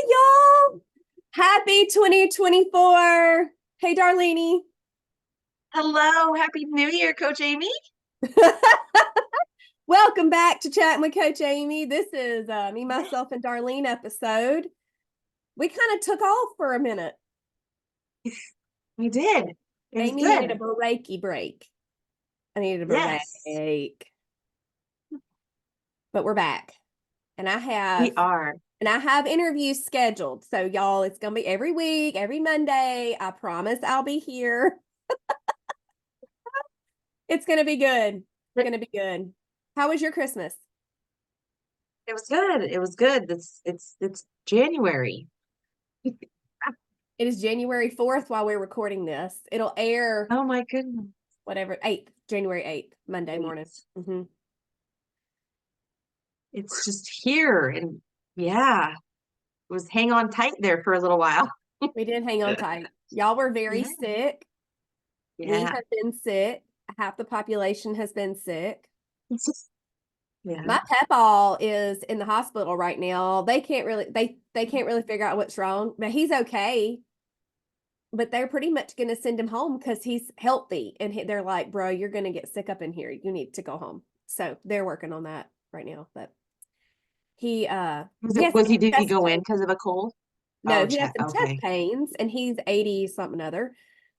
y'all. Happy 2024. Hey, Darlene. Hello, Happy New Year, Coach Amy. Welcome back to Chatting with Coach Amy. This is me, myself, and Darlene episode. We kind of took off for a minute. We did. It was Amy needed a good. breaky break. I needed a Yes, break. But we're back. And I we have are. interviews scheduled. So y'all, it's gonna be every week, every Monday. I promise I'll be here. It's gonna be good. It's gonna be good. How was your Christmas? It was good. It was good. It's January. It is January 4th while we're recording this. It'll air Oh my goodness. whatever, 8th, January 8th, Monday morning. It's, Mm-hmm. it's just here. And yeah, it was hang on tight there for a little while. We did hang on tight. Y'all were very Yeah. sick. We Yeah. have been sick. Half the population has been sick. It's just, yeah. My Pepall is in the hospital right now. They can't really figure out what's wrong, but he's okay. But they're pretty much going to send him home because he's healthy. And they're like, bro, you're going to get sick up in here. You need to go home. So they're working on that right now. But he has Was he, some did he chest go in pain. because of a cold? No, Oh, he has chat. some chest Okay. pains and he's 80 something other.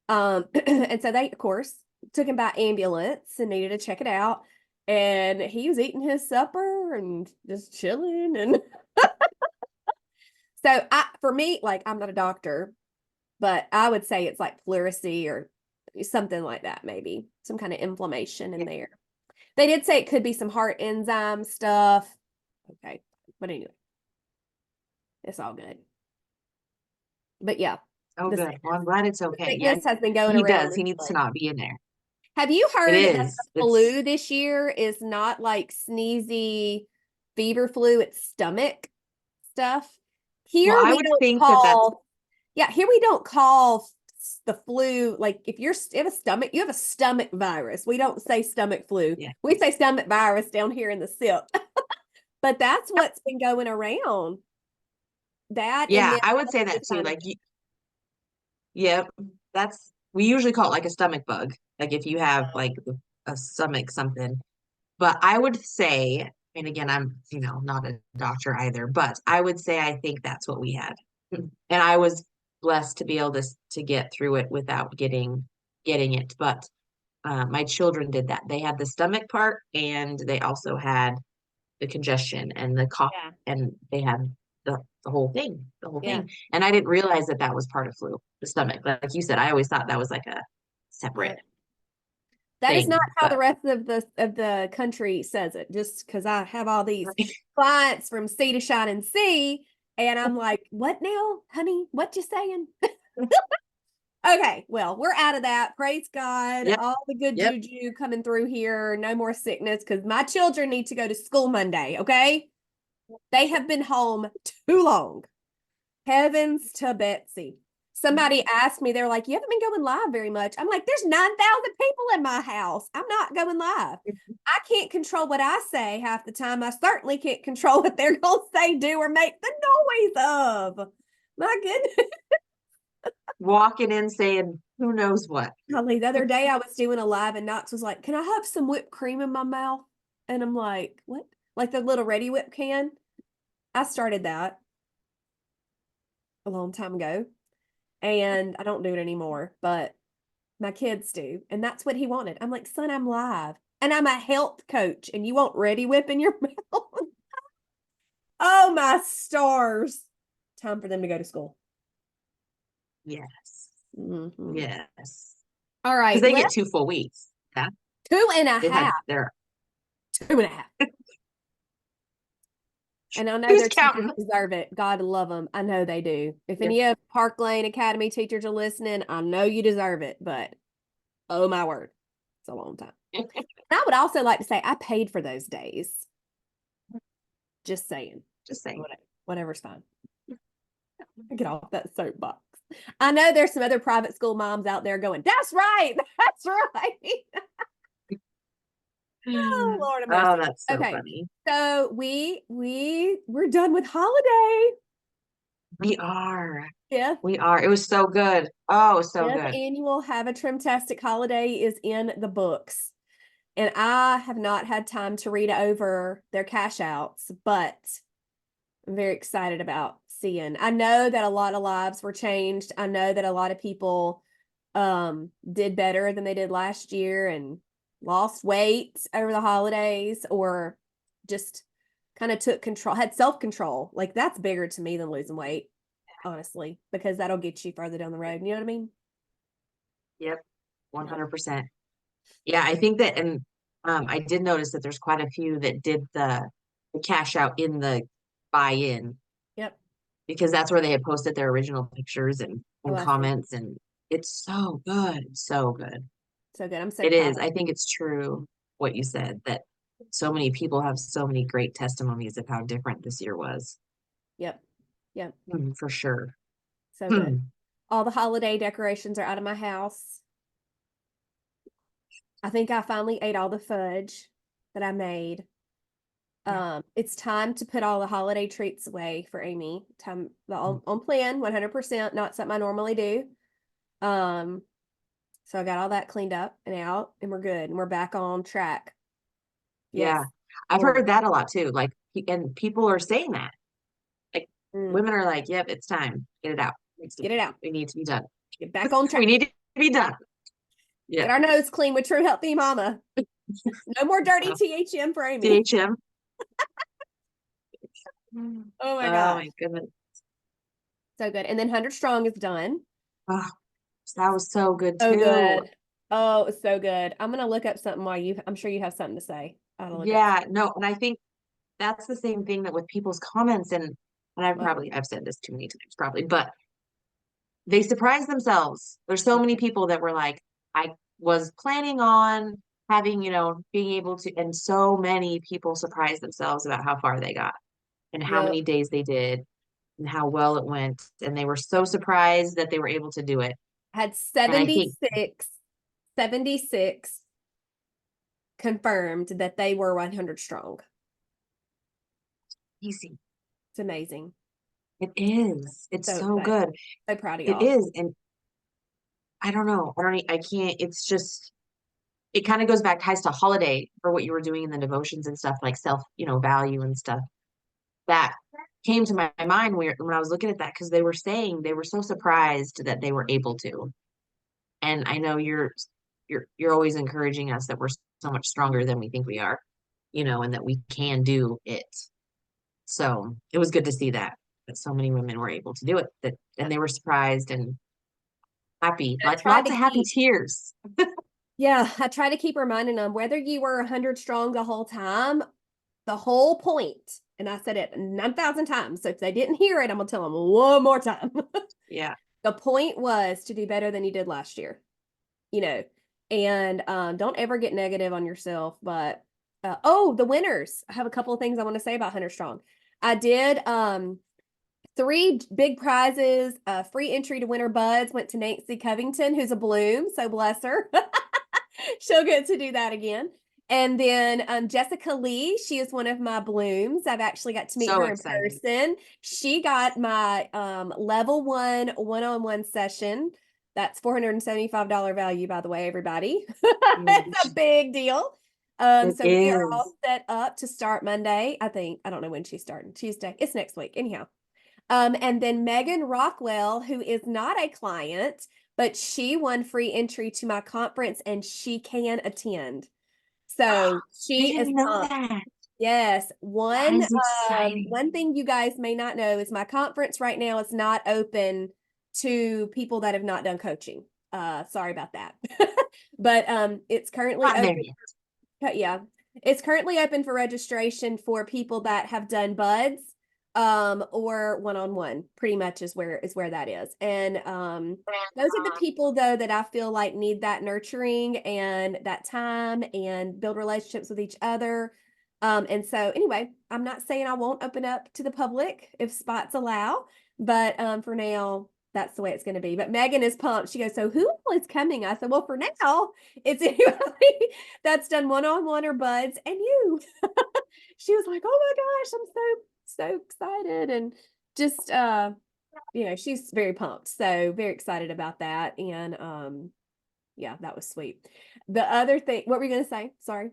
And so they, of course, took him by ambulance and needed to check it out. And he was eating his supper and just chilling. And so for me, like, I'm not a doctor, but I would say it's like pleurisy or something like that, maybe some kind of inflammation in Yeah. there. They did say it could be some heart enzyme stuff. Okay. But anyway, it's all good. But yeah, Oh, the, good. Well, I'm glad it's the okay. Yeah, sickness has been going he around does. He this needs to place. not be in there. Have you It heard that the is. It's flu this year is not like sneezy fever flu, it's stomach stuff? Well, Here I we would don't think that that's, call, yeah, here we don't call the flu, like if you have a stomach, you have a stomach virus. We don't say stomach flu. yeah. We say stomach virus down here in the SIP. But that's what's been going around. That and Yeah, then I would say the that too. sinus. Like, yeah, we usually call it like a stomach bug. Like if you have like a stomach something. But I would say, and again, I'm, not a doctor either, but I would say I think that's what we had. And I was blessed to be able to get through it without getting it. But my children did that. They had the stomach part and they also had the congestion and the cough, Yeah. and they had the whole thing, the whole Yeah. thing. And I didn't realize that that was part of flu, the stomach. Like you said, I always thought that was like a No. separate That is not thing, how the but rest of the country says it. Just because I have all these clients from sea to shining sea, and I'm like, what now, honey? What you saying? Okay, well, we're out of that. Praise God. yep, All the good yep. juju coming through here. No more sickness because my children need to go to school Monday. Okay, they have been home too long. Heavens to Betsy. Somebody asked me, they're like, you haven't been going live very much. I'm like, there's 9,000 people in my house. I'm not going live. I can't control what I say half the time. I certainly can't control what they're going to say, do, or make the noise of. My goodness. Walking in saying who knows what. Golly, the other day I was doing a live and Knox was like, can I have some whipped cream in my mouth? And I'm like, what? Like the little Ready Whip can? I started that a long time ago and I don't do it anymore, but my kids do. And that's what he wanted. I'm like, son, I'm live and I'm a health coach and you want Ready Whip in your mouth? Oh, my stars. Time for them to go to school. Yes, Mm-hmm. yes. All Because right. they get Let's 2 full weeks. Yeah, two and a they've half. had their. 2.5. And I know Who's their teachers counting? deserve it. God love them. I know they do. If Yep. any of Park Lane Academy teachers are listening, I know you deserve it, but oh my word, it's a long time. And I would also like to say I paid for those days. Just saying. Just saying. Whatever's fine. Get off that soapbox. I know there's some other private school moms out there going, that's right. That's right. Oh, Lord of Oh, mercy. that's so Okay. funny. So we're done with holiday. We are. Fifth, We are. It was so good. Oh, it was so fifth good. annual Have a Trimtastic holiday is in the books. And I have not had time to read over their cash outs, but I'm very excited about seeing. I know that a lot of lives were changed. I know that a lot of people did better than they did last year and lost weight over the holidays or just kind of took control, had self-control. Like that's bigger to me than losing weight, honestly, because that'll get you further down the road. You know what I mean? Yep. Yep. 100%. Yeah, I think that, and I did notice that there's quite a few that did the cash out in the buy-in Yep. because that's where they had posted their original pictures Oh, and I see. comments, and it's so good, so good. So good. I'm so It proud is. of I think it's true what you said that so many people have so many great testimonies of how different this year was. you. Yep. Yep. For sure. So good. Hmm. All the holiday decorations are out of my house. I think I finally ate all the fudge that I made. Yeah. It's time to put all the holiday treats away for Amy. Time on plan, 100%, not something I normally do. Um, so I got all that cleaned up and out, and we're good, and we're back on track. Yes, Yeah. I've forward. heard that a lot too. Like, and people are saying that. Like, Mm, women are like, yep, it's time. Get it out. get it out. We need to be done. Get back on We track. need to be done. Yeah. Get our nose clean with True Healthy Mama. No more dirty THM for Amy. CHM. Oh my Oh gosh, my goodness. so good. And then 100 Strong is done. Oh, that was so good So too. good. Oh, it was so good. I'm gonna look up something while I'm sure you have something to say. I'll look up. Yeah, no, and I think that's the same thing that with people's comments and Well, I've said this too many times probably, but they surprise themselves. There's so many people that were like, I was planning on having, being able to, and so many people surprised themselves about how far they got and how yep. many days they did and how well it went. And they were so surprised that they were able to do it. Had And I think 76 confirmed that they were 100 strong. easy. It's amazing. It is. It's So so excited. good. So proud of It y'all. is. And I don't know. I can't, it's just, it kind of goes back ties to holiday for what you were doing in the devotions and stuff like self, value and stuff. That came to my mind when I was looking at that because they were saying they were so surprised that they were able to. And I know you're always encouraging us that we're so much stronger than we think we are, and that we can do it. So it was good to see that so many women were able to do it. That and they were surprised and happy, I like tried lots to of happy keep, tears. yeah, I try to keep reminding them whether you were 100 strong the whole time, the whole point, and I said it 9,000 times. So if they didn't hear it, I'm gonna tell them one more time. Yeah. The point was to do better than you did last year, you know, and don't ever get negative on yourself. But oh, the winners. I have a couple of things I want to say about Hunter Strong. I did three big prizes. Free entry to Winter Buds went to Nancy Covington, who's a bloom. So bless her. She'll get to do that again. And then Jessica Lee, she is one of my blooms. I've actually got to meet So her in exciting. person. She got my level one-on-one session. That's $475 value, by the way, everybody. It's a Huge. big deal. It So we are all is. set up to start Monday. I think. I don't know when she's starting. Tuesday. It's next week. Anyhow. And then Megan Rockwell, who is not a client, but she won free entry to my conference and she can attend. So I she is didn't know pumped. that. Yes. That is exciting. One thing you guys may not know is my conference right now is not open to people that have not done coaching. Sorry about that. But it's currently Not there open. yet. Yeah. It's currently open for registration for people that have done buds or one-on-one pretty much is where that is. And those are the people though that I feel like need that nurturing and that time and build relationships with each other. And so anyway, I'm not saying I won't open up to the public if spots allow, but for now that's the way it's going to be. But Megan is pumped. She goes, "So who all is coming?" I said, "Well, for now, it's anybody that's done one-on-one or buds and you." She was like, "Oh my gosh, I'm so excited," and just she's very pumped. So very excited about that. And yeah, that was sweet. The other thing, what were you gonna say? Sorry.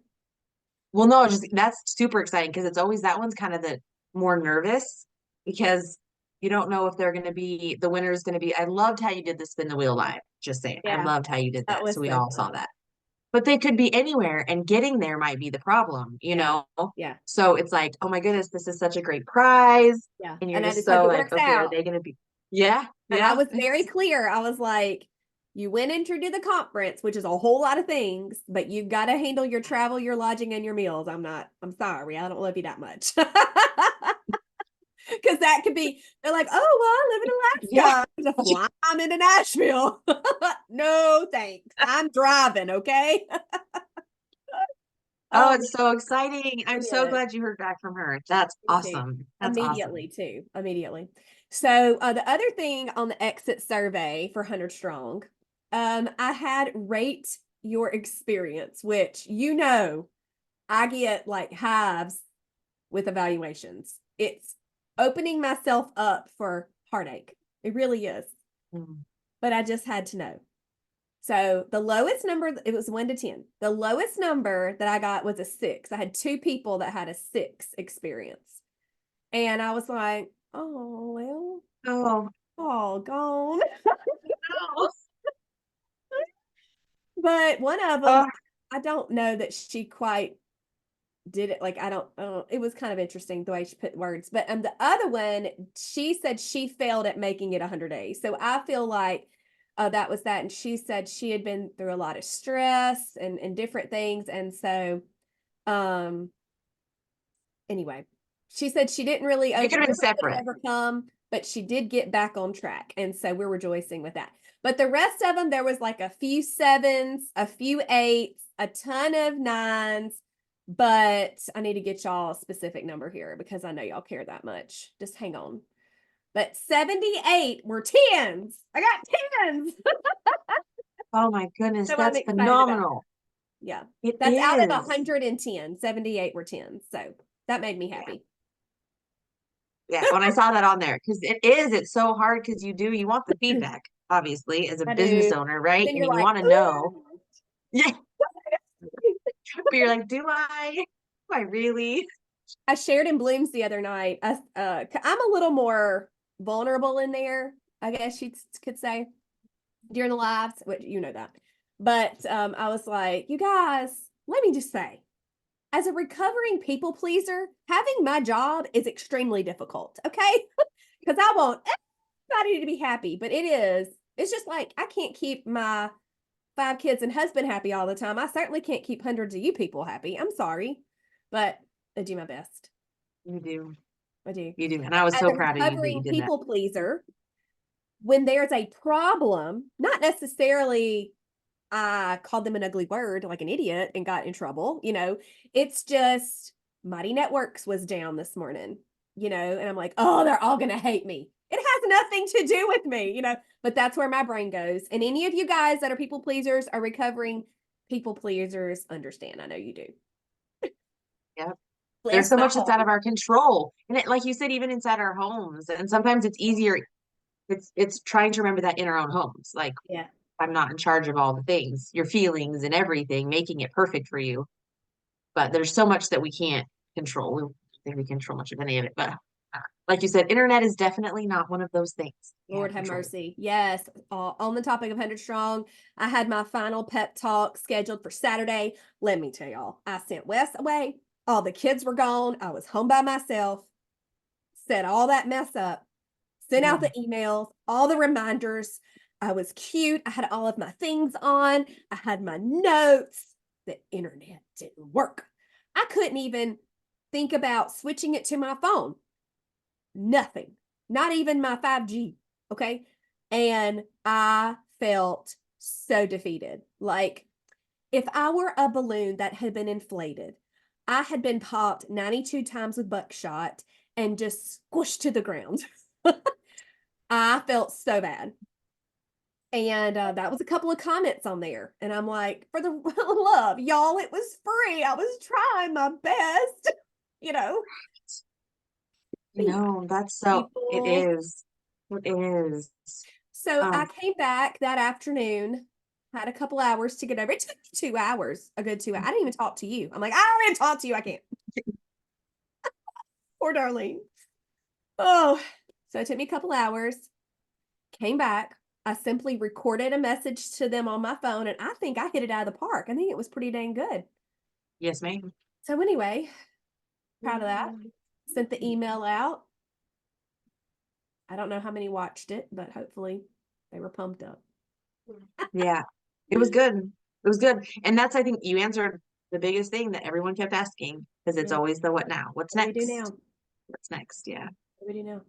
Well, no, just that's super exciting because it's always that one's kind of the more nervous because you don't know if they're going to be the winner is going to be. I loved how you did the spin the wheel live. Just saying, I Yeah, loved how you did that that. was So we so all saw fun. that. But they could be anywhere, and getting there might be the problem, you Yeah. know? Yeah. So it's like, oh my goodness, this is such a great prize. Yeah. And you're And I just just hope so it like, works okay, are out. they going to be? Yeah, And I yeah. was very clear. I was like, you went into the conference, which is a whole lot of things, but you've got to handle your travel, your lodging, and your meals. I'm sorry. I don't love you that much. Because that could be, they're like, oh, well, I live in Yeah. Alaska. To fly, I'm into Nashville. No, thanks. I'm driving, okay? Oh, Oh, it's so exciting. I'm so brilliant. glad you heard back from her. That's Me too. awesome. That's awesome. Immediately, too. Immediately. So the other thing on the exit survey for 100 Strong, I had rate your experience, which I get like hives with evaluations. It's opening myself up for heartache. It really is. Mm. But I just had to know. So the lowest number, it was 1 to 10. The lowest number that I got was a 6. I had 2 people that had a 6 experience. And I was like, oh, well, Oh, all gone. no. But one of them, Oh, I don't know that she quite did it. Like, it was kind of interesting the way she put words. But the other one, she said she failed at making it 100 days. So I feel like that was that. And she said she had been through a lot of stress and different things. And so, um, anyway, she said she didn't really it could have been separate. overcome, but she did get back on track. And so we're rejoicing with that. But the rest of them, there was like a few 7s, a few 8s, a ton of 9s. But I need to get y'all a specific number here because I know y'all care that much. Just hang on. But 78 were 10s. I got 10s. Oh my goodness, So I'm that's excited about that. phenomenal. Yeah. It That's out of is. 110. 78 were 10s. So that made me Yeah. happy. Yeah. When I saw that on there, because it's so hard because you want the feedback, obviously, as a I business do. owner, right? Then And you're you like, want to know. ooh. Yeah. But you're like, do I? Do I really? I shared in Blooms the other night. I'm a little more vulnerable in there, I guess you could say, during the lives, which you know that. But I was like, you guys, let me just say, as a recovering people pleaser, having my job is extremely difficult. Okay, because I want everybody to be happy, but it's just like I can't keep my 5 kids and husband happy all the time. I certainly can't keep hundreds of you people happy. I'm sorry, but I do my best. You do. I do. You do. And I was As so a proud of you that you recovering did that. people pleaser, when there's a problem, not necessarily I called them an ugly word like an idiot and got in trouble, it's just Mighty Networks was down this morning, and I'm like, oh, they're all going to hate me. It has nothing to do with me, but that's where my brain goes. And any of you guys that are people pleasers are recovering people pleasers, understand. I know you do. Yeah. There's Bless so my much that's heart. out of our control. And like you said, even inside our homes. And sometimes it's easier. It's trying to remember that in our own homes. Like Yeah. I'm not in charge of all the things, your feelings and everything, making it perfect for you. But there's so much that we can't control. We don't think we control much of any of it. But like you said, internet is definitely not one of those things you Lord have have control. mercy. Yes. On the topic of 100 Strong, I had my final pep talk scheduled for Saturday. Let me tell y'all, I sent Wes away. All the kids were gone. I was home by myself, set all that mess up, sent out Yeah. the emails, all the reminders. I was cute. I had all of my things on. I had my notes. The internet didn't work. I couldn't even think about switching it to my phone. Nothing. Not even my 5G. Okay. And I felt so defeated. Like if I were a balloon that had been inflated, I had been popped 92 times with buckshot and just squished to the ground. I felt so bad. And that was a couple of comments on there. And I'm like, for the love, y'all, it was free. I was trying my best, you know. You know, that's so, it People is. It is. So I Um, came back that afternoon, had a couple hours to get over. It took me 2 hours, a good 2 hours. I didn't even talk to you. I'm like, I don't even talk to you. I can't. Poor Darlene. Oh, so it took me a couple hours, came back. I simply recorded a message to them on my phone, and I think I hit it out of the park. I think it was pretty dang good. yes, ma'am. So anyway, proud of that. Sent the email out. I don't know how many watched it, but hopefully they were pumped up. Yeah, it was good. It was good. And that's, I think you answered the biggest thing that everyone kept asking because it's Yeah. always the what now? What's What do we do next? now? What's next? Yeah. What do we do now?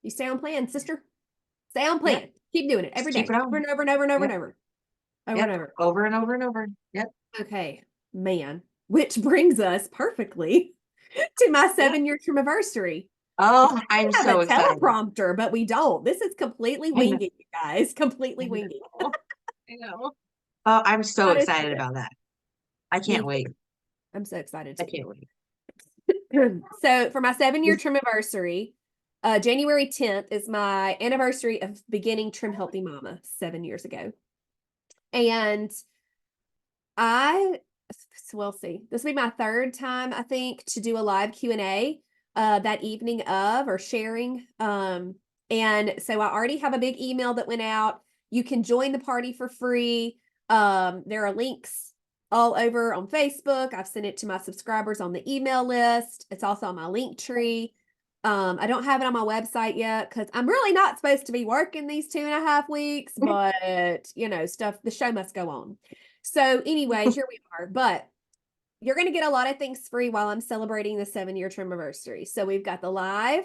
You stay on plan, sister. Stay on Yep. plan. Keep doing it Just every keep day, it over on. and over and over and over and Yep. over. Over and Yep. over. Over and over and over. Yep. Okay, man. Which brings us perfectly to my Yep. 7-year anniversary. Oh, We I'm have so a excited. teleprompter, but we don't. This is completely I know. winging, you guys. Completely I know. winging. I know. Oh, I'm so Not as excited good. about that. I Me can't too. wait. I'm so excited I too. can't wait. So for my 7-year trim anniversary, January 10th is my anniversary of beginning Trim Healthy Mama 7 years ago. And I, so we'll see. This will be my third time, I think, to do a live Q&A that evening of or sharing. And so I already have a big email that went out. You can join the party for free. There are links all over on Facebook. I've sent it to my subscribers on the email list. It's also on my link tree. I don't have it on my website yet because I'm really not supposed to be working these 2.5 weeks, but stuff, the show must go on. So anyway, here we are. But you're going to get a lot of things free while I'm celebrating the 7-year trim anniversary. So we've got the live,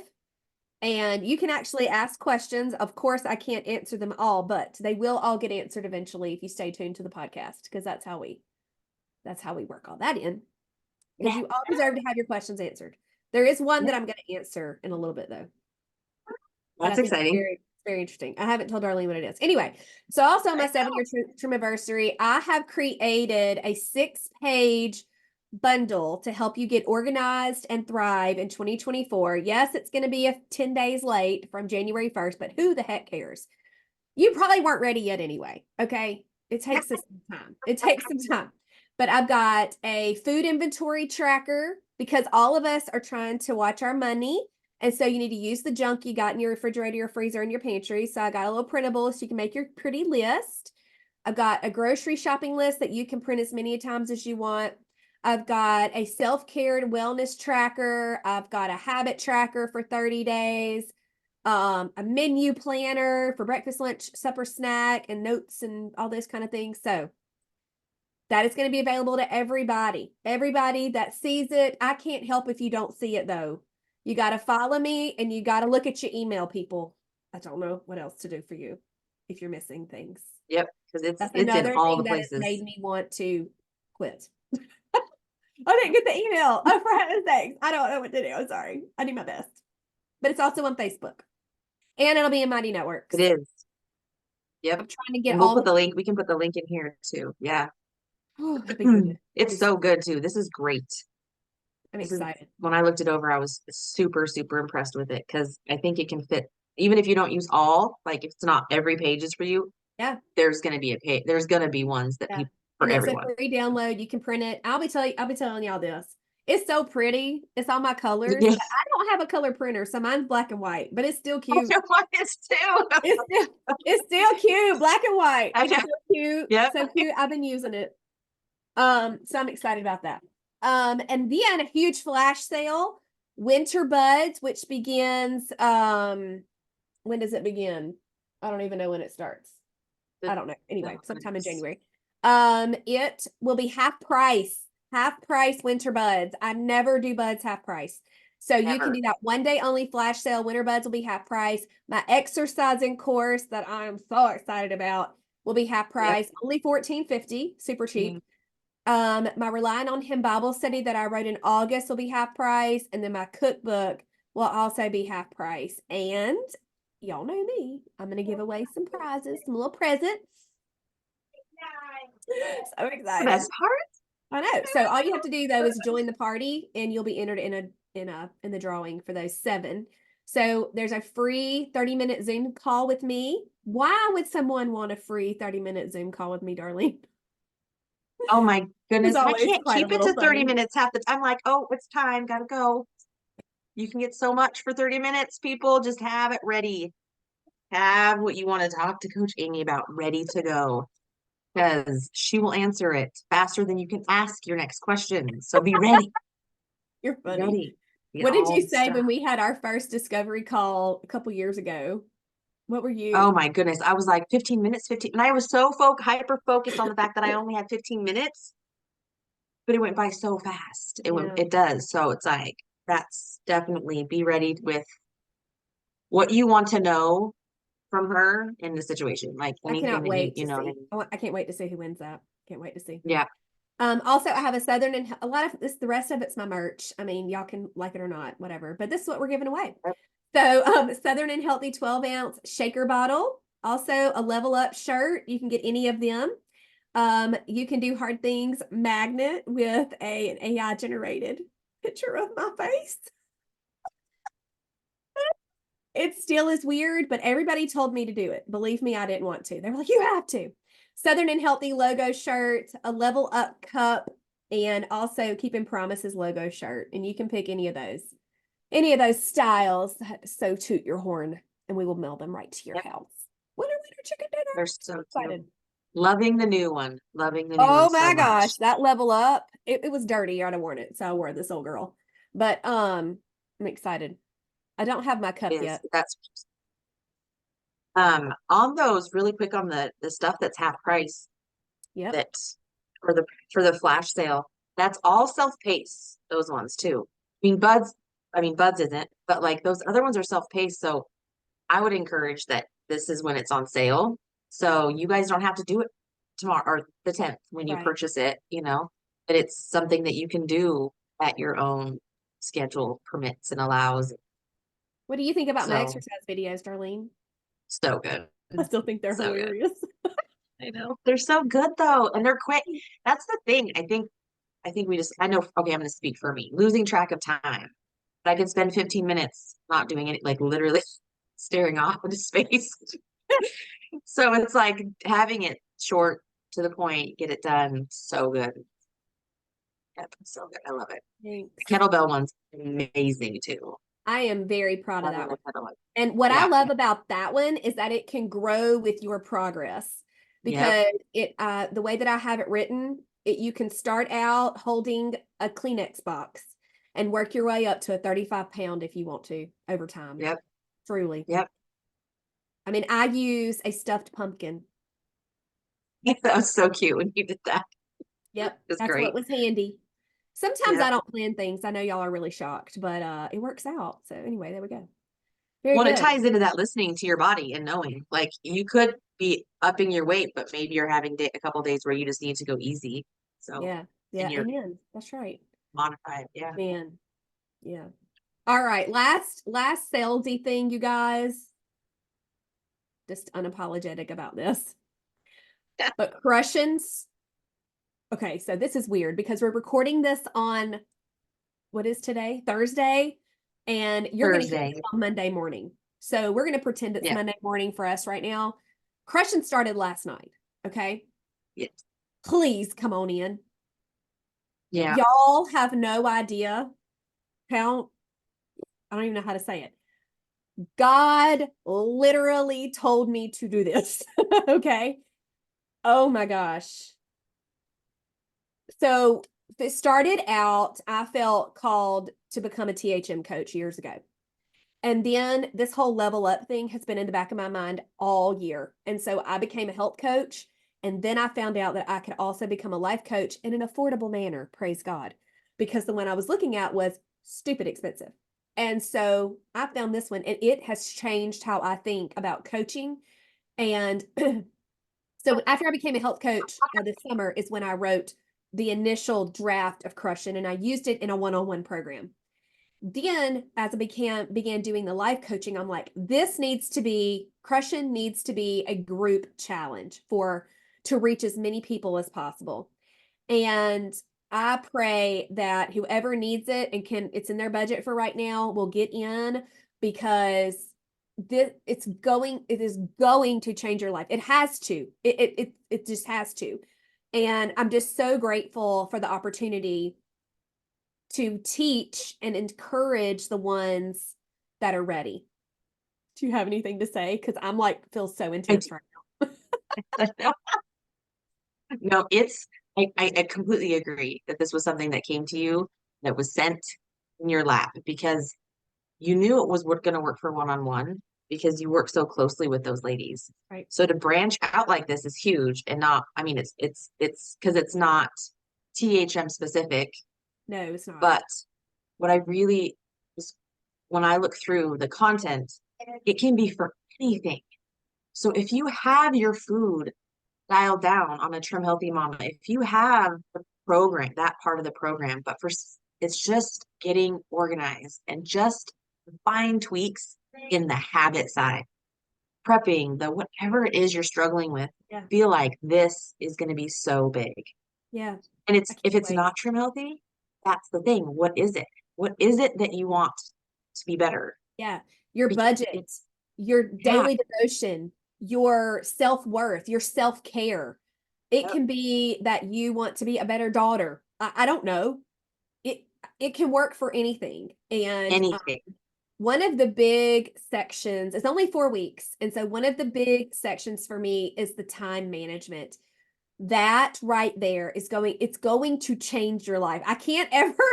and you can actually ask questions. Of course, I can't answer them all, but they will all get answered eventually if you stay tuned to the podcast, because that's how we work all that in. Because you all deserve to have your questions answered. There is one that I'm going to answer in a little bit though. That I That's think is exciting. very interesting. I haven't told Darlene what it is. Anyway, so also on my 7-year trim anniversary, I have created a 6-page bundle to help you get organized and thrive in 2024. Yes, it's going to be 10 days late from January 1st, but who the heck cares? You probably weren't ready yet anyway. Okay. It takes some time. It takes some time. But I've got a food inventory tracker because all of us are trying to watch our money. And so you need to use the junk you got in your refrigerator, your freezer, and your pantry. So I got a little printable so you can make your pretty list. I've got a grocery shopping list that you can print as many times as you want. I've got a self-care and wellness tracker. I've got a habit tracker for 30 days, a menu planner for breakfast, lunch, supper, snack, and notes and all those kind of things. So that is going to be available to everybody. Everybody that sees it. I can't help if you don't see it though. You got to follow me and you got to look at your email, people. I don't know what else to do for you if you're missing things. Yep, because That's it's in another all thing the that has places. made me want to quit. I didn't get the email. Oh, for heaven's sakes. I don't know what to do. I'm sorry. I do my best. But it's also on Facebook. And it'll be in Mighty Networks. It is. Yep. I'm trying to get And we'll all put the the link. We can put the link in here too. Yeah. oh, that'd be good. It's so good too. This is great. I'm This is excited. when I looked it over, I was super, super impressed with it because I think it can fit even if you don't use all, like if it's not every page is for you, Yeah. there's gonna be a page, there's gonna be ones that Yeah. people for And it's a everyone. free download. You can print it. I'll be telling y'all this. It's so pretty. It's all my colors. Yeah. I don't have a color printer, so mine's black and white, but it's still cute. Mine is too. It's still cute. Black and white. I It's know. so cute. Yep. So cute. I've been using it. So I'm excited about that. And then a huge flash sale, Winter Buds, which begins when does it begin? I don't even know when it starts. I don't know. Anyway, sometime in January. It will be half price winter buds. I never do buds half price. So you can Never. do that one day only flash sale. Winter buds will be half price. My exercising course that I am so excited about will be half Yep. price, only $14.50, super cheap. My Relying on Him Bible study that I wrote in August will be half price, and then my cookbook will also be half price. And y'all know me, I'm gonna give away some prizes, some little presents. So The excited. best part? I know. So all you have to do though is join the party and you'll be entered in the drawing for those 7. So there's a free 30-minute Zoom call with me. Why would someone want a free 30-minute Zoom call with me, Darlene? Oh my It's goodness. I always can't quite a keep it little to 30 funny. minutes half the time. I'm like, oh, it's time, gotta go. You can get so much for 30 minutes, people. Just have it ready. Have what you want to talk to Coach Amy about ready to go. Because she will answer it faster than you can ask your next question. So be ready. You're Be funny. ready. Get What did all you the say stuff. when we had our first discovery call a couple years ago? What were Oh you? my goodness. I was like 15 minutes, 15. And I was so hyper focused on the fact that I only had 15 minutes, but it went by so fast. Yeah, It does. So it's like, that's definitely be ready with what you want to know from her in the situation. Like I anything cannot that wait you to know what I see. mean? I can't wait to see who wins that. Can't wait to see. Yeah. Also, I have a Southern and a lot of this. The rest of it's my merch. I mean, y'all can like it or not, whatever. But this is what we're giving away. So, Southern and Healthy 12-ounce shaker bottle. Also, a Level Up shirt. You can get any of them. You can do hard things magnet with an AI generated picture of my face. It still is weird, but everybody told me to do it. Believe me, I didn't want to. They were like, you have to. Southern and Healthy logo shirt, a Level Up cup, and also Keeping Promises logo shirt. And you can pick any of those. Any of those styles. So toot your horn, and we will mail them right to your Yep. house. Winner, winner, chicken dinner. They're so cute. Excited. Loving the new one. Loving the new one Oh so my much. gosh, that Level Up. It was dirty. I'd have worn it, so I wore this old girl. But I'm excited. I don't have my cup Is yet. that's on those really quick on the stuff that's half price Yep. that for the flash sale. That's all self-paced, those ones too. I mean Buds isn't, but like those other ones are self-paced. So I would encourage that this is when it's on sale. So you guys don't have to do it tomorrow or the 10th when you Right. purchase it, but it's something that you can do at your own schedule permits and allows. What do you think about my So exercise videos, Darlene? so good. I still think they're So good. hilarious. I know. They're so good though, and they're quick. That's the thing. I think I know, okay, I'm gonna speak for me. Losing track of time. But I could spend 15 minutes not doing it, like literally staring off into space. So it's like having it short to the point, get it done. So good. Yep, so good. I love it. Thanks. The kettlebell one's amazing too. I am very proud of Loving that the one. kettlebell. And what I Yeah. love about that one is that it can grow with your progress Yep. because the way that I have it written, you can start out holding a Kleenex box and work your way up to a 35-pound if you want to over time. Yep. Truly. Yep. I mean, I use a stuffed pumpkin. That was so cute when you did that. Yep, It's that's what great. was handy. Sometimes I Yep. don't plan things. I know y'all are really shocked, but it works out. So anyway, there we go. Very Well, it good. ties into that listening to your body and knowing, like you could be upping your weight, but maybe you're having a couple days where you just need to go easy. So, Yeah. and Yeah. you're Amen. That's right. modified. Yeah. Man. Yeah. All right. Last salesy thing, you guys. Just unapologetic about this. But Crushins. Okay, so this is weird because we're recording this on what is today? Thursday. And you're gonna hear Thursday. this on Monday morning. So we're gonna pretend it's Yeah. Monday morning for us right now. Crushing started last night. Okay. Yeah. Please come on in. Yeah. Y'all have no idea how, I don't even know how to say it. God literally told me to do this. Okay. Oh my gosh. So it started out, I felt called to become a THM coach years ago. And then this whole level up thing has been in the back of my mind all year. And so I became a health coach. And then I found out that I could also become a life coach in an affordable manner. Praise God. Because the one I was looking at was stupid expensive. And so I found this one, and it has changed how I think about coaching. And so after I became a health coach this summer is when I wrote the initial draft of Crushing, and I used it in a one-on-one program. Then as I began doing the life coaching, I'm like, Crushing needs to be a group challenge to reach as many people as possible. And I pray that whoever needs it and it's in their budget for right now will get in. because it is going to change your life. It has to. It just has to. And I'm just so grateful for the opportunity to teach and encourage the ones that are ready. Do you have anything to say? Because I'm like, feel so intense right No, no, I completely agree that this was something that came to you that was sent in your lap because you knew it was going to work for one-on-one because you work so closely with those ladies. now. Right. So to branch out like this is huge and not, I mean, it's because it's not THM specific, No, it's not. but what I really was, when I look through the content, it can be for anything. So if you have your food dialed down on a Trim Healthy Mama, if you have the program, that part of the program, but it's just getting organized and just fine tweaks in the habit side, prepping, the whatever it is you're struggling with, Yeah. feel like this is going to be so big. Yeah. And I if can't it's wait. not Trim Healthy, that's the thing. What is it? What is it that you want to be better? Yeah. Your Because budget, it's your yeah, daily devotion, your self-worth, your self-care. It yep, can be that you want to be a better daughter. I don't know. It it can work for anything. And anything. one of the big sections, it's only 4 weeks. And so one of the big sections for me is the time management. That right there it's going to change your life. I can't ever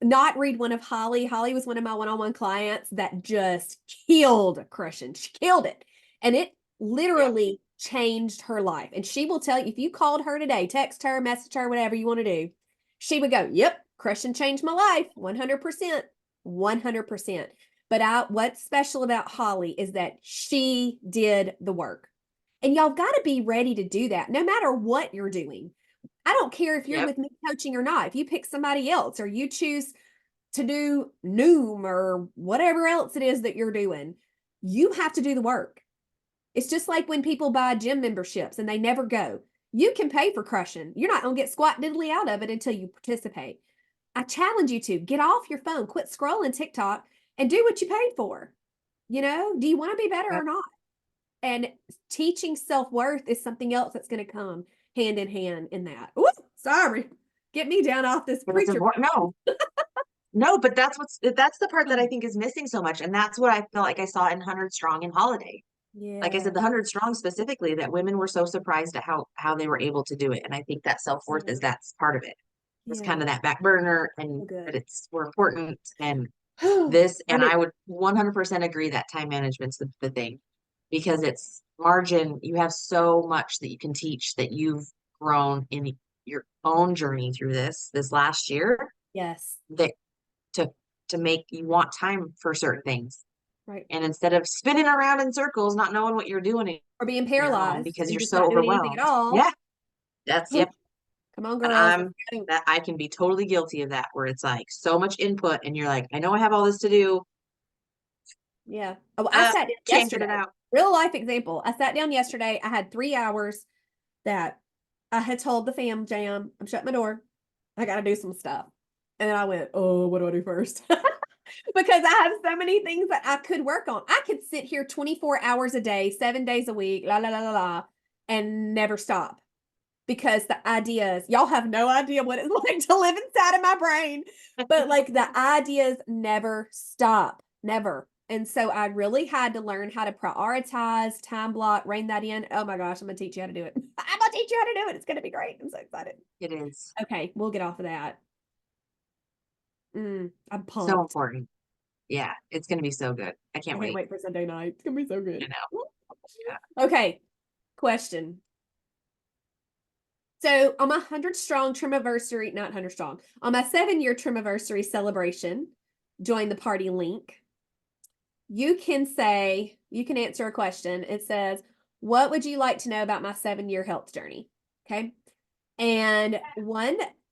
not read one of Holly. Holly was one of my one-on-one clients that just killed crushing. She killed it. And it Yeah. literally changed her life. And she will tell you, if you called her today, text her, message her, whatever you want to do, she would go, yep, crushing changed my life 100%. 100%. But what's special about Holly is that she did the work. And y'all got to be ready to do that no matter what you're doing. I don't care if you're Yep. with me coaching or not. If you pick somebody else or you choose to do Noom or whatever else it is that you're doing, you have to do the work. It's just like when people buy gym memberships and they never go. You can pay for crushing. You're not going to get squat diddly out of it until you participate. I challenge you to get off your phone, quit scrolling TikTok, and do what you paid for. Do you want to be better or Yep. not? And teaching self-worth is something else that's going to come hand in hand in that. Ooh, sorry. Get me down off this But it's preacher. important. No, no, but that's the part that I think is missing so much. And that's what I felt like I saw in 100 Strong and Holiday. Like I Yeah. said, the 100 Strong specifically, that women were so surprised at how they were able to do it. And I think that self-worth Yeah. that's part of it. It's kind Yeah. of that back burner and So that good. it's more important and this, I and mean, I would 100% agree that time management's the thing because it's margin. You have so much that you can teach that you've grown in your own journey through this last year yes. that to to make you want time for certain things. Right. And instead of spinning around in circles, not knowing what you're doing on Or being your own paralyzed because and you're just so not doing anything overwhelmed. at all. Yeah, that's yep. Come on, And girls. Let's go. I can be totally guilty of that where it's like so much input and you're like, I know I have all this to do. Yeah. Oh, I sat down Can't get yesterday. it out. Real life example. I sat down yesterday. I had 3 hours that I had told the fam jam, I'm shutting my door. I got to do some stuff. And then I went, oh, what do I do first? Because I have so many things that I could work on. I could sit here 24 hours a day, 7 days a week, la, la, la, la, la, and never stop because the ideas, y'all have no idea what it's like to live inside of my brain, but like the ideas never stop, never. And so I really had to learn how to prioritize, time block, rein that in. Oh my gosh, I'm going to teach you how to do it. I'm going to teach you how to do it. It's going to be great. I'm so excited. It is Okay, we'll get off of that. I'm so pumped. important. Yeah, it's gonna be so good. I I can't can't wait. wait for Sunday night. It's going to be so You good. know. Yeah. Okay, question. So on my 100 strong Trimiversary, not 100 strong, on my 7-year Trimiversary celebration, join the party link. You can answer a question. It says, what would you like to know about my 7-year health journey? Okay. And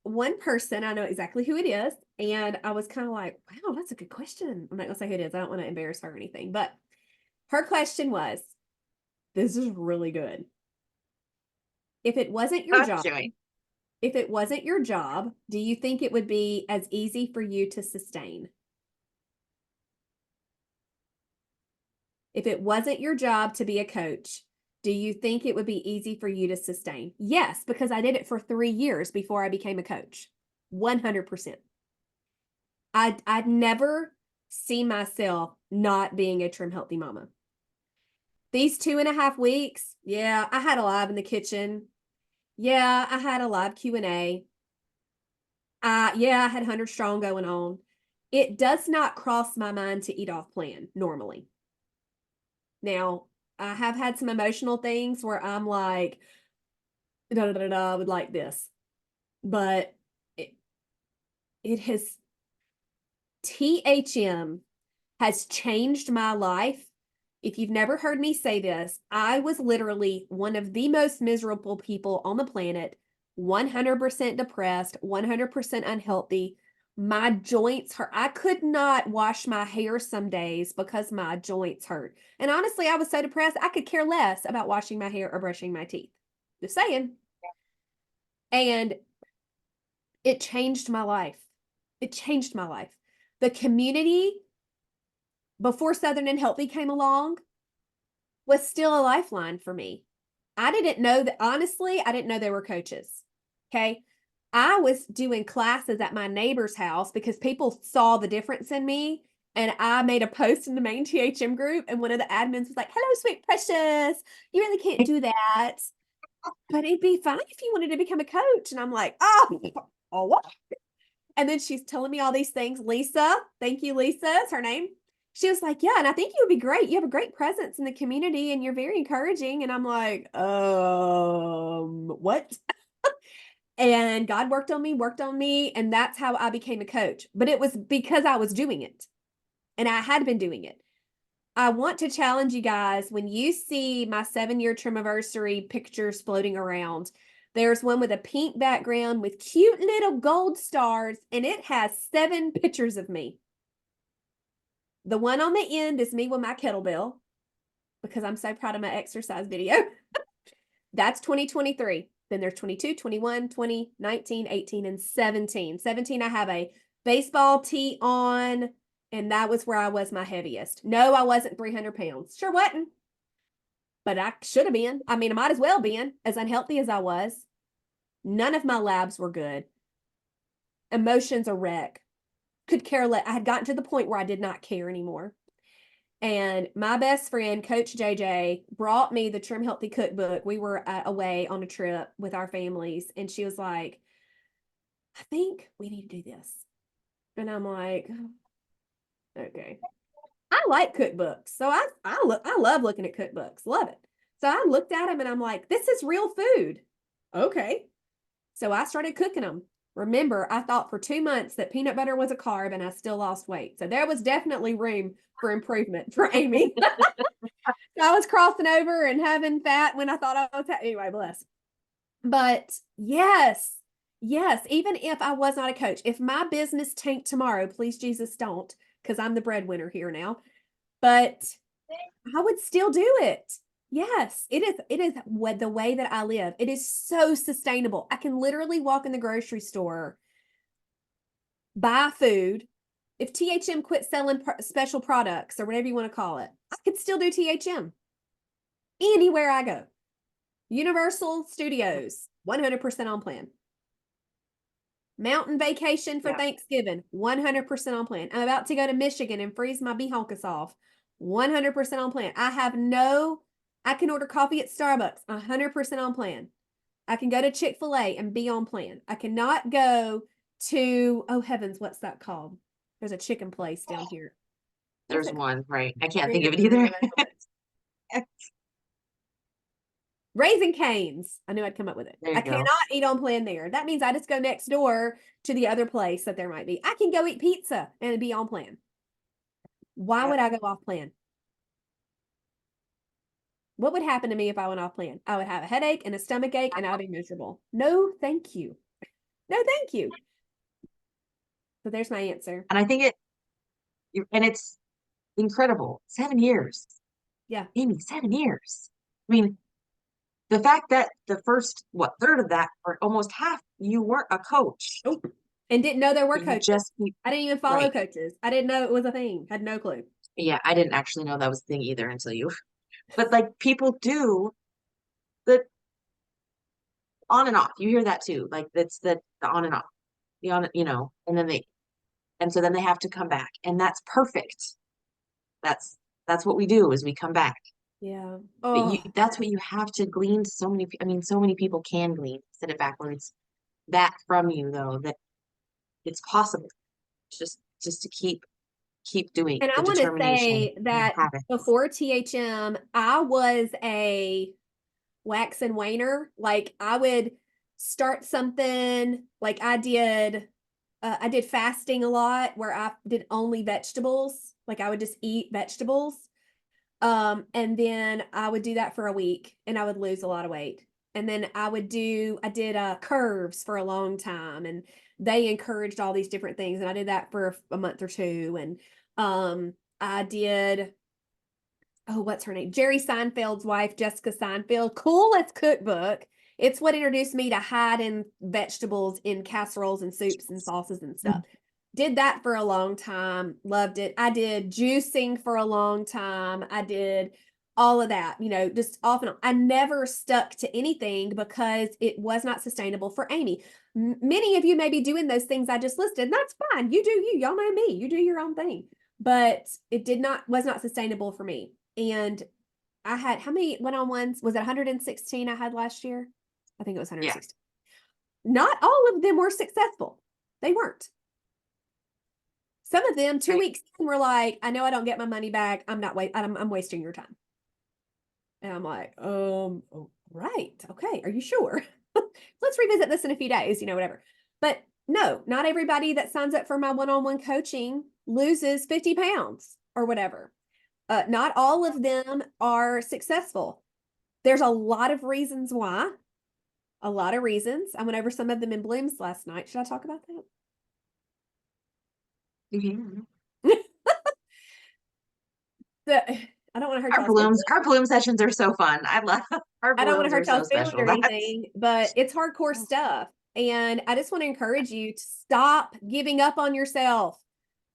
one person, I know exactly who it is. And I was kind of like, wow, that's a good question. I'm not gonna say who it is. I don't want to embarrass her or anything, but her question was, this is really good. If it wasn't your job, Joy. If it wasn't your job, do you think it would be as easy for you to sustain? If it wasn't your job to be a coach, do you think it would be easy for you to sustain? Yes, because I did it for 3 years before I became a coach. 100%. I'd never see myself not being a trim healthy mama. These 2.5 weeks, yeah, I had a live in the kitchen. Yeah, I had a live Q&A. Yeah, I had 100 strong going on. It does not cross my mind to eat off plan normally. Now, I have had some emotional things where I'm like, da da da da, I would like this. But it has, THM has changed my life. If you've never heard me say this, I was literally one of the most miserable people on the planet, 100% depressed, 100% unhealthy. My joints hurt. I could not wash my hair some days because my joints hurt. And honestly, I was so depressed, I could care less about washing my hair or brushing my teeth. Just saying. And it changed my life. It changed my life. The community before Southern and Healthy came along was still a lifeline for me. I didn't know that, honestly, I didn't know they were coaches. Okay. I was doing classes at my neighbor's house because people saw the difference in me. And I made a post in the main THM group, and one of the admins was like, "Hello, sweet precious. You really can't do that. But it'd be fine if you wanted to become a coach." And I'm like, oh, what? And then she's telling me all these things. Lisa, thank you, Lisa, is her name. She was like, "Yeah, and I think you would be great. You have a great presence in the community and you're very encouraging." And I'm like, what? And God worked on me, and that's how I became a coach. But it was because I was doing it, and I had been doing it. I want to challenge you guys, when you see my 7-year Trimiversary pictures floating around, there's one with a pink background with cute little gold stars, and it has 7 pictures of me. The one on the end is me with my kettlebell, because I'm so proud of my exercise video. That's 2023. Then there's 22, 21, 20, 19, 18, and 17. 17, I have a baseball tee on, and that was where I was my heaviest. No, I wasn't 300 pounds. Sure wasn't. But I should have been. I mean, I might as well been, as unhealthy as I was. None of my labs were good. Emotions a wreck. Could care less. I had gotten to the point where I did not care anymore. And my best friend, Coach JJ, brought me the Trim Healthy Cookbook. We were away on a trip with our families, and she was like, "I think we need to do this." And I'm like, "Okay." I like cookbooks, so I love looking at cookbooks, love it. So I looked at them and I'm like, "This is real food." Okay. So I started cooking them. Remember, I thought for 2 months that peanut butter was a carb, and I still lost weight. So there was definitely room for improvement for Amy. I was crossing over and having fat when I thought I was anyway, bless. But yes, even if I was not a coach, if my business tanked tomorrow, please Jesus don't, because I'm the breadwinner here now, but I would still do it. Yes, it is the way that I live. It is so sustainable. I can literally walk in the grocery store, buy food. If THM quit selling special products or whatever you want to call it, I could still do THM anywhere I go. Universal Studios, 100% on plan. Mountain vacation for Thanksgiving, 100% on plan. I'm about to go to Michigan and freeze my behonkus off, 100% on plan. I can order coffee at Starbucks, 100% on plan. I can go to Chick-fil-A and be on plan. I cannot go to, oh heavens, what's that called? There's a chicken place down here. There's one, right? I can't think of it either. Raising Cane's. I knew I'd come up with it. I cannot eat on plan there. That means I just go next door to the other place that there might be. I can go eat pizza and be on plan. Why would I go off plan? What would happen to me if I went off plan? I would have a headache and a stomach ache, and I'd be miserable. No, thank you. No, thank you. So there's my answer. And I think it's incredible. 7 years. Yeah. Amy, 7 years. I mean, the fact that the first, third of that, or almost half, you weren't a coach. Nope. And didn't know there were coaches. Just I didn't even follow coaches. I didn't know it was a thing. Had no clue. Yeah, I didn't actually know that was a thing either until you. But like people do the on and off. You hear that too. Like it's the on and off. The on, and then so then they have to come back. And that's perfect. That's that's what we do is we come back. Yeah. But Oh, that's what you have to glean. I mean, so many people can glean, said it backwards, that from you though, that it's possible. Just to keep doing and I the want to determination say and that habits. before THM, I was a wax and waner. Like I would start something, like I did fasting a lot where I did only vegetables. Like I would just eat vegetables. And then I would do that for a week and I would lose a lot of weight. And then I did curves for a long time and they encouraged all these different things. And I did that for a month or two. And I did, oh, what's her name? Jerry Seinfeld's wife, Jessica Seinfeld, Coolest Cookbook. It's what introduced me to hiding vegetables in casseroles and soups and sauces and stuff. Did that for a long time, loved it. I did juicing for a long time. I did all of that, just off and on. I never stuck to anything because it was not sustainable for Amy. Many of you may be doing those things I just listed, and that's fine. You do you. Y'all know me. You do your own thing. But it was not sustainable for me. And I had how many one-on-ones? Was it 116 I had last year? I think it was Yeah. 116. Not all of them were successful. They weren't. Some of them 2 Right. weeks in were like, I know I don't get my money back. I'm wasting your time. And I'm like, oh, right. Okay. Are you sure? Let's revisit this in a few days, whatever. But no, not everybody that signs up for my one-on-one coaching loses 50 pounds or whatever. Not all of them are successful. There's a lot of reasons why. A lot of reasons. I went over some of them in Blooms last night. Should I talk about Mhm. that? I don't want to hurt y'all's feelings. Our bloom sessions are so fun. I love our I don't want to blooms are hurt so y'all's feelings special. or That's anything, but it's hardcore stuff. And I just want to encourage you to stop giving up on yourself.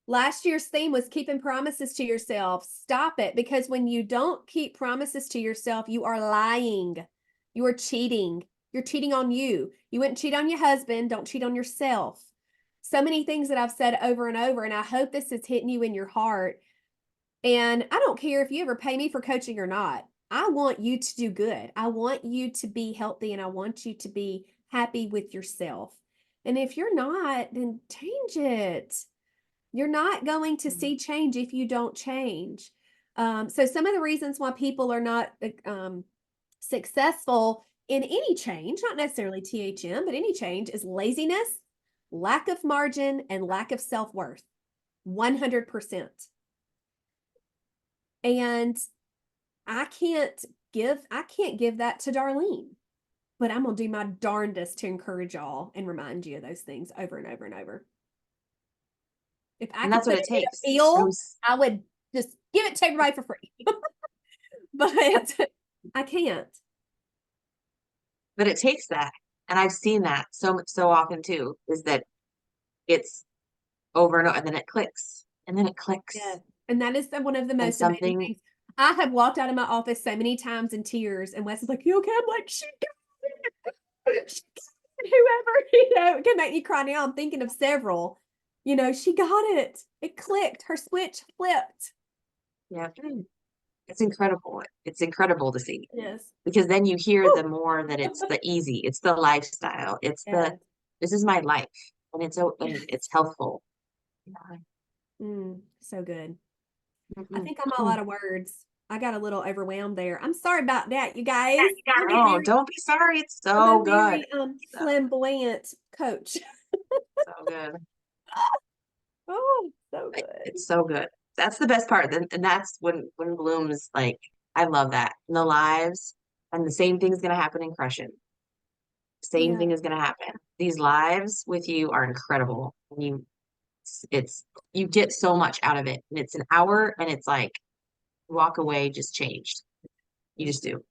Last year's theme was keeping promises to yourself. Stop it, because when you don't keep promises to yourself, you are lying. You are cheating. You're cheating on you. You wouldn't cheat on your husband. Don't cheat on yourself. So many things that I've said over and over, and I hope this is hitting you in your heart. And I don't care if you ever pay me for coaching or not. I want you to do good. I want you to be healthy and I want you to be happy with yourself. And if you're not, then change it. You're not going to see change if you don't change. So some of the reasons why people are not successful in any change, not necessarily THM, but any change, is laziness, lack of margin, and lack of self-worth. 100%. And I can't give that to Darlene, but I'm gonna do my darndest to encourage y'all and remind you of those things over and over and over. If I and could that's what put it it in takes. a pill, Those I would just give it to everybody for free. But I can't. but it takes that. And I've seen that so often too, is that it's over and over and then it clicks. And then it Yeah. clicks. And that is one of the And most amazing something things. I have walked out of my office so many times in tears, and Wes is like, "You okay?" I'm like, "She got it. She got it." Whoever, it can make me cry now. I'm thinking of several. She got it. It clicked. Her switch flipped. yeah, it's incredible. It's incredible to see. Yes. Because then you hear Woo. the more that it's the easy, it's the lifestyle, it's the Yes. this is my life. And it's healthful. Yeah. So good. I Mm-mm. think I'm all out of words. I got a little overwhelmed there. I'm sorry about that, you guys. Oh, don't be sorry. It's I'm a so good. very So, flamboyant coach. so good. Oh, so good. It's so good. That's the best part. And that's when Bloom is like, I love that. And the lives and the same thing's gonna happen in Crushing. Same Yeah. thing is gonna happen. These lives with you are incredible. And it's you get so much out of it. And it's an hour and it's like walk away just changed. You just do.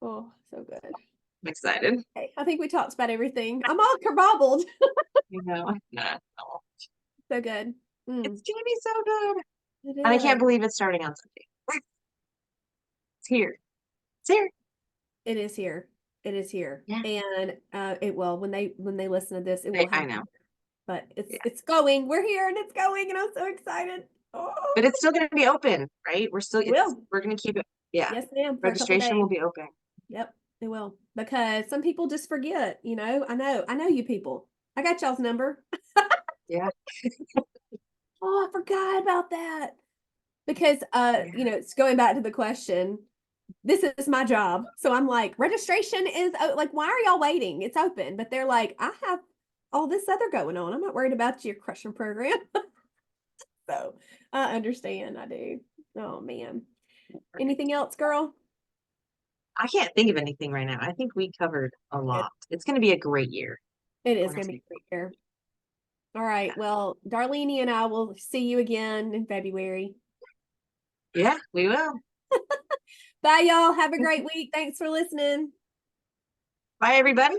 Oh, so good. I'm excited. Okay, I think we talked about everything. I'm all kerbobbled. You know, nah, So good. it's gonna be so good. It And I can't is. believe it's starting on Sunday. It's here. It's here. It is here. It is here. Yeah. And it will when they listen to this, it will I have, know. but Yeah. it's going. We're here and it's going and I'm so excited. Oh, But it's still going to be open, right? it will. We're going to keep it. Yeah. Yes, ma'am, for a couple Registration will days. be open. Yep, it will. Because some people just forget, I know you people. I got y'all's number. Yeah. Oh, I forgot about that. Because Yeah. it's going back to the question. This is my job. So I'm like, registration is like, why are y'all waiting? It's open. But they're like, I have all this other going on. I'm not worried about your crushing program. So I understand. I do. Oh man. Perfect. Anything else, girl? I can't think of anything right now. I think we covered a Good. lot. It's going to be a great year. It I is want to going to be say, a great year. All right. yeah. Well, Darlene and I will see you again in February. Yeah, we will. Bye, y'all. Have a great week. Thanks for listening. Bye, everybody.